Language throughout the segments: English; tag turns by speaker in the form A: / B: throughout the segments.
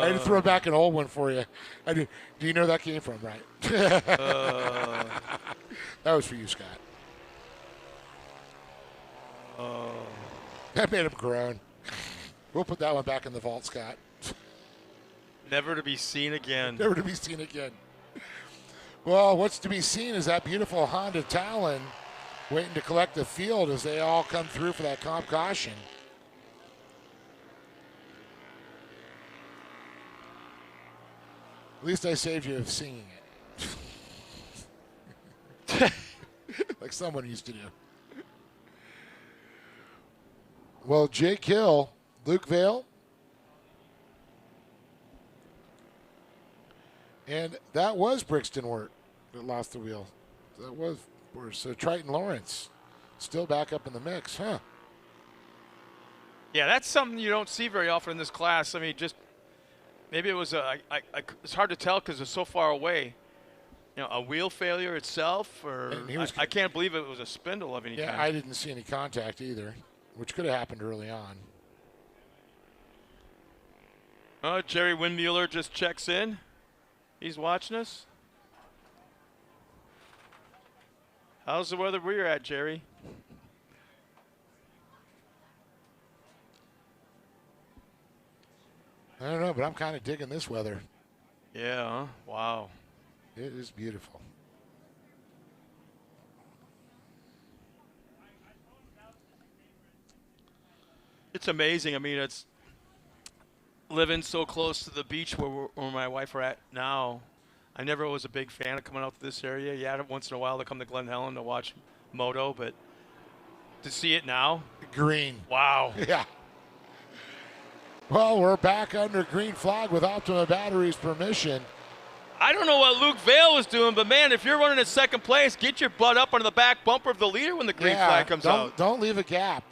A: had to throw back an old one for you. Do you know where that came from, right? That was for you, Scott. That made him groan. We'll put that one back in the vault, Scott.
B: Never to be seen again.
A: Never to be seen again. Well, what's to be seen is that beautiful Honda Talon waiting to collect the field as they all come through for that comp caution. At least I saved you of singing it. Like someone used to do. Well, Jake Hill, Luke Vale, and that was Brixton Wirt that lost the wheel. That was worse. So Triton Lawrence still back up in the mix, huh?
B: Yeah, that's something you don't see very often in this class. I mean, just maybe it was it's hard to tell because it's so far away. You know, a wheel failure itself, or I can't believe it was a spindle of any kind.
A: Yeah, I didn't see any contact either, which could have happened early on.
B: Jerry Windmuller just checks in. He's watching us. How's the weather where you're at, Jerry?
A: I don't know, but I'm kind of digging this weather.
B: Yeah, huh? Wow.
A: It is beautiful.
B: It's amazing. I mean, it's living so close to the beach where my wife are at now. I never was a big fan of coming out to this area. Yeah, once in a while to come to Glen Helen to watch moto, but to see it now.
A: Green.
B: Wow.
A: Yeah. Well, we're back under green flag with Optima Batteries permission.
B: I don't know what Luke Vale was doing, but, man, if you're running in second place, get your butt up under the back bumper of the leader when the green flag comes out.
A: Don't leave a gap.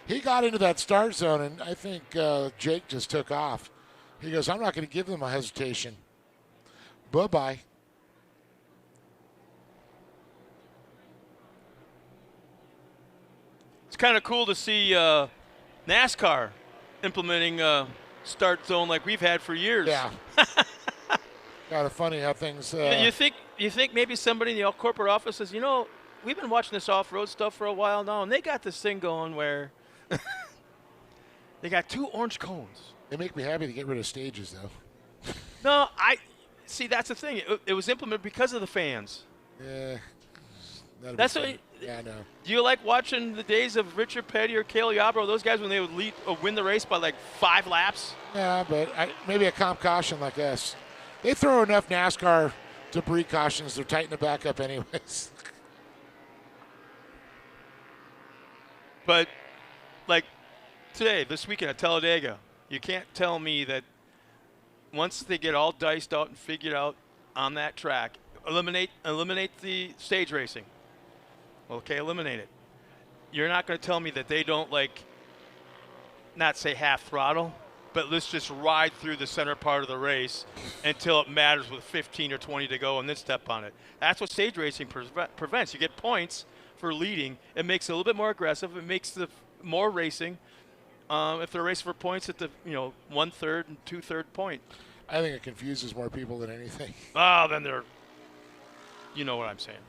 A: He got into that start zone, and I think Jake just took off. He goes, I'm not going to give them a hesitation. Bye-bye.
B: It's kind of cool to see NASCAR implementing start zone like we've had for years.
A: Yeah. Kind of funny how things.
B: You think maybe somebody in the corporate office says, you know, we've been watching this off-road stuff for a while now, and they got this thing going where they got 2 orange cones.
A: They make me happy to get rid of stages, though.
B: No, see. That's the thing. It was implemented because of the fans.
A: Yeah.
B: That's what.
A: Yeah, I know.
B: Do you like watching the days of Richard Petty or Cale Yarbrough, those guys when they would win the race by like 5 laps?
A: Yeah, but maybe a comp caution like this. They throw enough NASCAR debris cautions, they're tightening it back up anyways.
B: But, like, today, this weekend at Talladega, you can't tell me that once they get all diced out and figured out on that track, eliminate the stage racing. Okay, eliminate it. You're not going to tell me that they don't, like, not say half throttle, but let's just ride through the center part of the race until it matters with 15 or 20 to go and then step on it. That's what stage racing prevents. You get points for leading. It makes it a little bit more aggressive. It makes the more racing if they're racing for points at the 1/3 and 2/3 point.
A: I think it confuses more people than anything.
B: Oh, then they're, you know what I'm saying.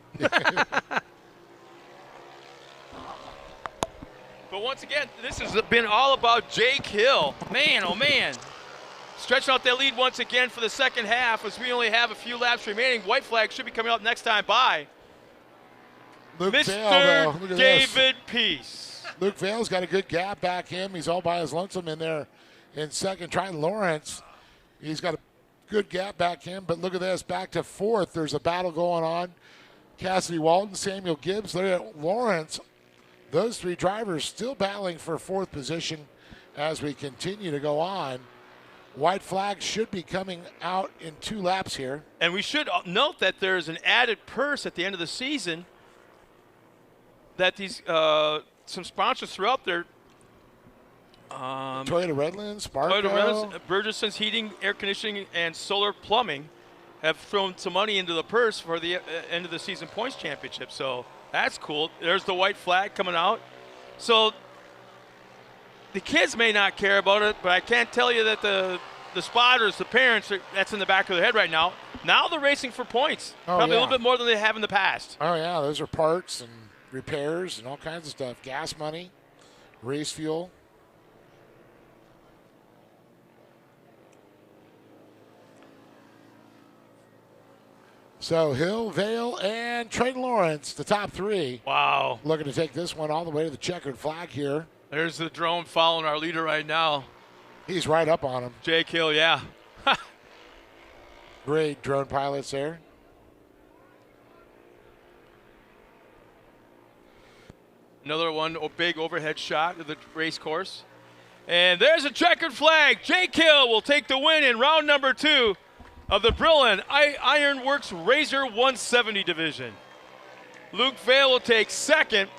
B: But once again, this has been all about Jake Hill. Man, oh man. Stretching out that lead once again for the second half as we only have a few laps remaining. White flag should be coming out next time by
A: Luke
B: Mr.
A: Vale, though.
B: David Peace.
A: Luke Vale's got a good gap back him. He's all by his lonesome in there in second. Triton Lawrence, he's got a good gap back him. But look at this, back to fourth. There's a battle going on. Cassidy Walton, Samuel Gibbs, Lawrence. Those 3 drivers still battling for fourth position as we continue to go on. White flag should be coming out in 2 laps here.
B: And we should note that there's an added purse at the end of the season that these some sponsors throughout there.
A: Toyota Redlands, Sparco.
B: Toyota Redlands, Burgeson's Heating, Air Conditioning, and Solar Plumbing have thrown some money into the purse for the end of the season points championship. So that's cool. There's the white flag coming out. So the kids may not care about it, but I can't tell you that the the spotters, the parents, that's in the back of their head right now. Now they're racing for points, probably a little bit more than they have in the past.
A: Oh, yeah, those are parts and repairs and all kinds of stuff. Gas money, race fuel. So Hill, Vale, and Trey Lawrence, the top three.
B: Wow.
A: Looking to take this one all the way to the checkered flag here.
B: There's the drone following our leader right now.
A: He's right up on him.
B: Jake Hill, yeah.
A: Great drone pilots there.
B: Another one, a big overhead shot of the race course. And there's a checkered flag. Jake Hill will take the win in round number 2 of the Brillen Ironworks RZR 170 division. Luke Vale will take second.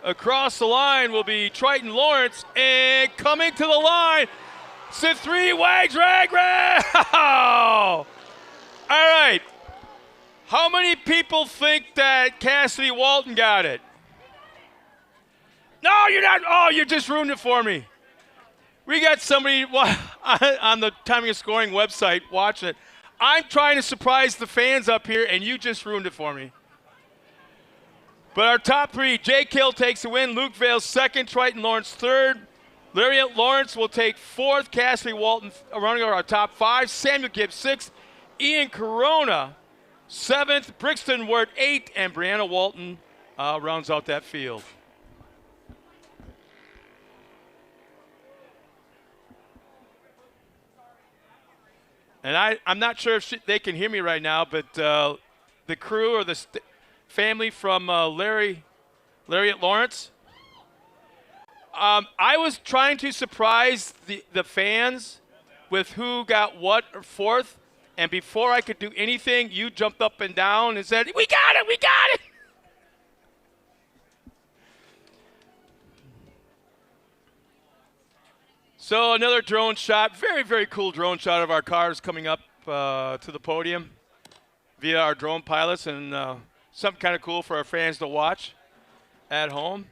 B: Across the line will be Triton Lawrence, and coming to the line, it's the 3-way drag race. All right. How many people think that Cassidy Walton got it? No, you're not. Oh, you just ruined it for me. We got somebody on the Timing and Scoring website watching it. I'm trying to surprise the fans up here, and you just ruined it for me. But our top 3, Jake Hill takes the win. Luke Vale second. Triton Lawrence third. Lariat Lawrence will take 4th. Cassidy Walton running our top 5. Samuel Gibbs 6th. Ian Corona 7th. Brixton Ward 8th. And Brianna Walton rounds out that field. And I'm not sure if they can hear me right now, but the crew or the family from Lariat Lawrence, I was trying to surprise the fans with who got what or 4th, and before I could do anything, you jumped up and down and said, "We got it, we got it!" So another drone shot, very, very cool drone shot of our cars coming up to the podium via our drone pilots, and something kind of cool for our fans to watch at home.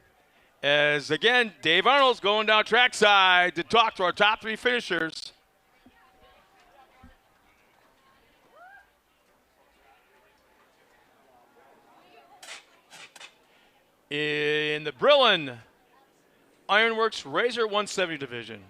B: As, again, Dave Arnold's going down trackside to talk to our top 3 finishers. In the Brillen Ironworks RZR 170 division.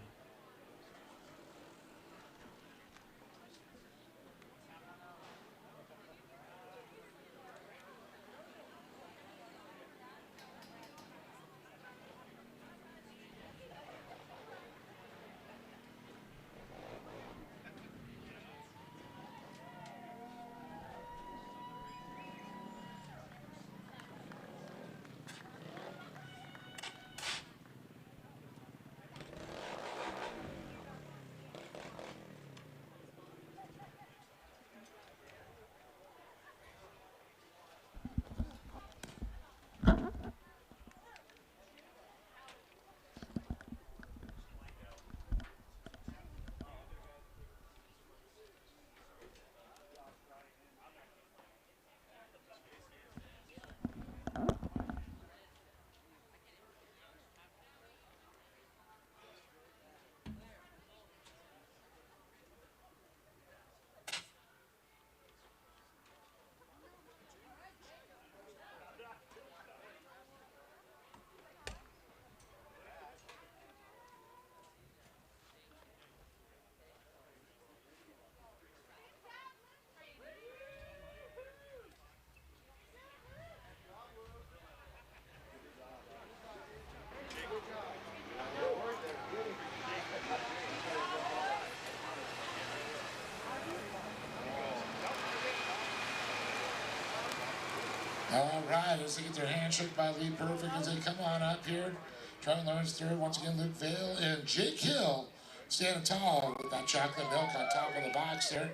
A: All right, as they get their hands shook by Lee Perfect as they come on up here. Trent Lawrence third, once again Luke Vale, and Jake Hill standing tall with that chocolate milk on top of the box there.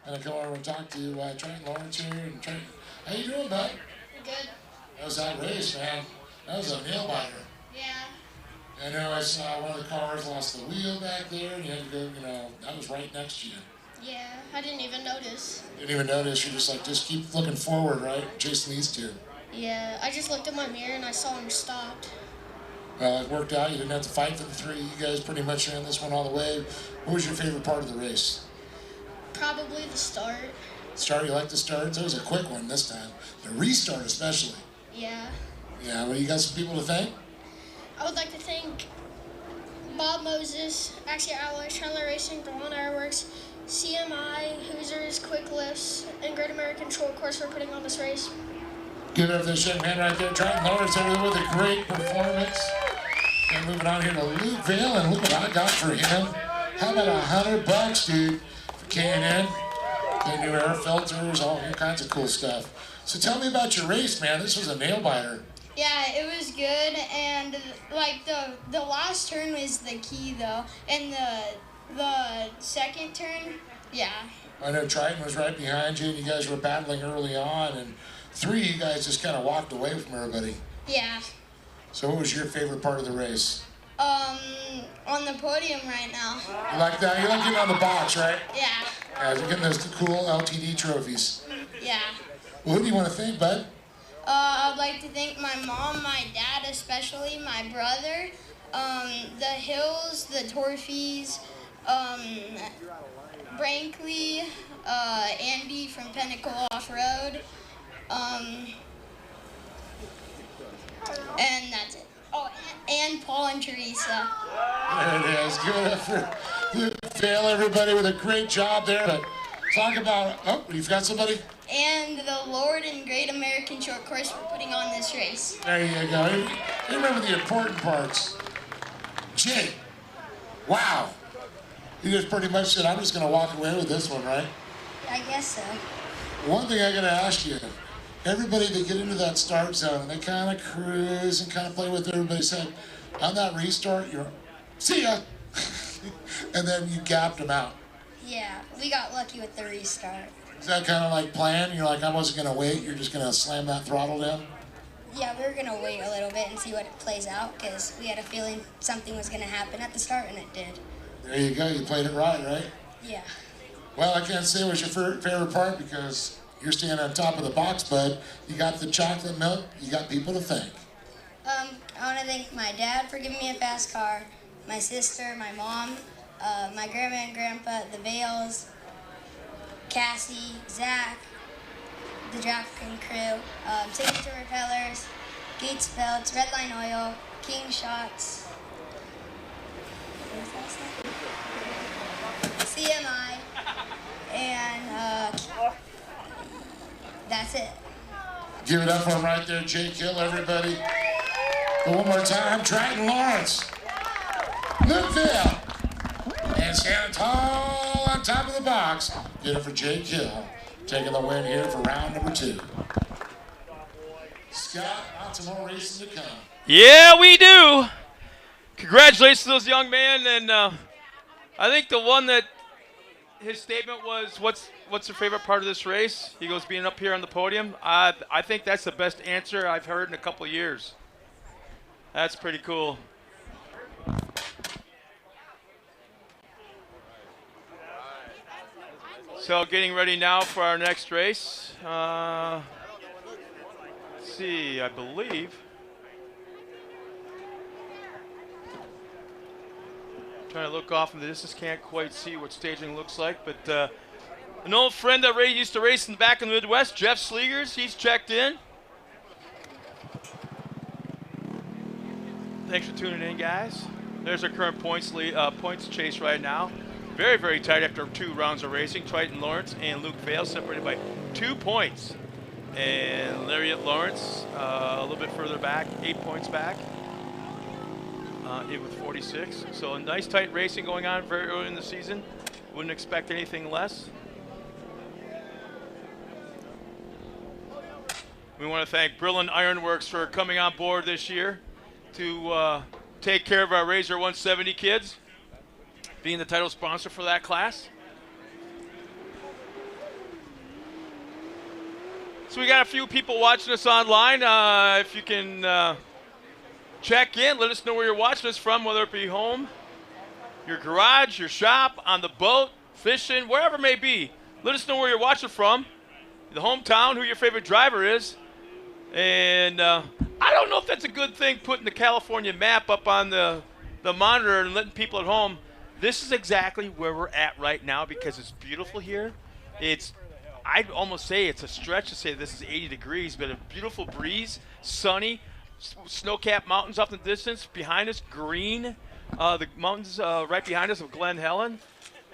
A: And I come over and talk to Trent Lawrence here. And Trent, how you doing, bud?
C: Good.
A: That was that race, man. That was a nail biter.
C: Yeah.
A: I know I saw one of the cars lost the wheel back there, and you had to go, that was right next to you.
C: Yeah, I didn't even notice.
A: Didn't even notice. You're just keep looking forward, right? Chasing these two.
C: Yeah, I just looked at my mirror and I saw him stopped.
A: Well, it worked out. You didn't have to fight for the three. You guys pretty much ran this one all the way. What was your favorite part of the race?
C: Probably the start.
A: Start, you like the start? It was a quick one this time. The restart especially.
C: Yeah.
A: Yeah, well, you got some people to thank?
C: I would like to thank Bob Moses, Axial Alloys, Chandler Racing, Vermont Airworks, CMI, Hoosiers, Quick Lifts, and Great American Short Course for putting on this race.
A: Give it up to the young man right there. Triton Lawrence over there with a great performance. And moving on here to Luke Vale, and look what I got for him. How about $100, dude, for K&N? The new air filters, all kinds of cool stuff. So tell me about your race, man. This was a nail biter.
D: Yeah, it was good, and like the last turn was the key though, and the second turn, yeah.
A: I know Triton was right behind you, and you guys were battling early on, and three, you guys just kind of walked away from everybody.
D: Yeah.
A: So what was your favorite part of the race?
D: On the podium right now.
A: You like that? You like getting on the box, right?
D: Yeah.
A: Yeah, you're getting those cool LTD trophies.
D: Yeah.
A: Well, who do you want to thank, bud?
D: I'd like to thank my mom, my dad, especially my brother, the Hills, the Torfies, Brankley, Andy from Pinnacle Off Road, and that's it. Oh, and Paul and Teresa.
A: There it is. Give it up for Luke Vale, everybody, with a great job there. But talk about, oh, you've got somebody?
D: And the Lord and Great American Short Course for putting on this race.
A: There you go. You remember the important parts. Jake, wow. You just pretty much said, I'm just going to walk away with this one, right?
D: I guess so.
A: One thing I got to ask you, everybody that get into that start zone and they kind of cruise and kind of play with everybody said, on that restart, you're, see ya. And then you gapped them out.
D: Yeah, we got lucky with the restart.
A: Is that kind of like planned? You're like, I wasn't going to wait. You're just going to slam that throttle down?
D: Yeah, we were going to wait a little bit and see what it plays out because we had a feeling something was going to happen at the start, and it did.
A: There you go. You played it right, right?
D: Yeah.
A: Well, I can't say it was your favorite part because you're standing on top of the box, bud. You got the chocolate milk. You got people to thank.
D: I want to thank my dad for giving me a fast car, my sister, my mom, my grandma and grandpa, the Vales, Cassie, Zach, the Drafting crew, Signature Repellers, Gates Belts, Redline Oil, King Shots, CMI, and that's it.
A: Give it up for him right there, Jake Hill, everybody. But one more time, Triton Lawrence, Luke Vale, and standing tall on top of the box. Get it for Jake Hill, taking the win here for round number 2. Scott, lots of more racing to come.
B: Yeah, we do. Congratulations to those young men, and I think the one that his statement was, what's your favorite part of this race? He goes, being up here on the podium. I think that's the best answer I've heard in a couple of years. That's pretty cool. So getting ready now for our next race. Let's see, I believe. Trying to look off in the distance, can't quite see what staging looks like, but an old friend that used to race back in the Midwest, Jeff Sleegers, he's checked in. Thanks for tuning in, guys. There's our current points chase right now. Very, very tight after 2 rounds of racing. Triton Lawrence and Luke Vale separated by 2 points. And Lariat Lawrence a little bit further back, 8 points back. It with 46. So a nice tight racing going on very early in the season. Wouldn't expect anything less. We want to thank Brillen Ironworks for coming on board this year to take care of our RZR 170 kids, being the title sponsor for that class. So we got a few people watching us online. If you can check in, let us know where you're watching us from, whether it be home, your garage, your shop, on the boat, fishing, wherever it may be. Let us know where you're watching from, the hometown, who your favorite driver is. And I don't know if that's a good thing, putting the California map up on the monitor and letting people at home. This is exactly where we're at right now because it's beautiful here. I'd almost say it's a stretch to say this is 80 degrees, but a beautiful breeze, sunny, snow-capped mountains up in the distance. Behind us, green. The mountains right behind us of Glen Helen.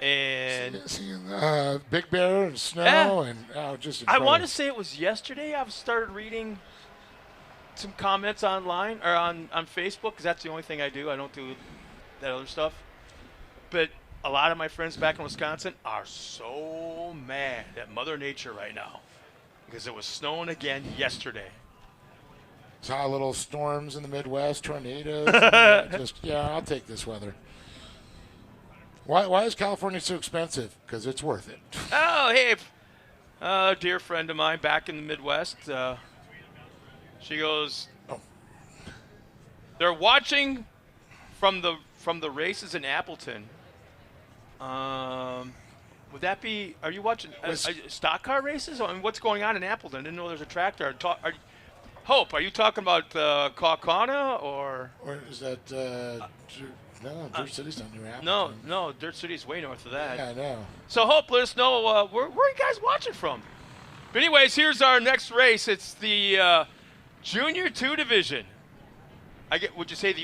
B: And
A: seeing Big Bear and snow and just
B: I
A: incredible.
B: want to say it was yesterday I've started reading some comments online or on Facebook because that's the only thing I do. I don't do that other stuff. But a lot of my friends back in Wisconsin are so mad at Mother Nature right now because it was snowing again yesterday.
A: Saw little storms in the Midwest, tornadoes. I'll take this weather. Why is California so expensive? Because it's worth it.
B: Oh, hey, a dear friend of mine back in the Midwest. She goes, they're watching from the races in Appleton. Would that be? Are you watching stock car races? I mean, what's going on in Appleton? I didn't know there's a track there. Hope, are you talking about Kaukauna or
A: is that? No, Dirt City's not near Appleton.
B: No, Dirt City's way north of that.
A: Yeah, I know.
B: So Hope, let us know where are you guys watching from. But anyways, here's our next race. It's the Junior 2 division. Would you say the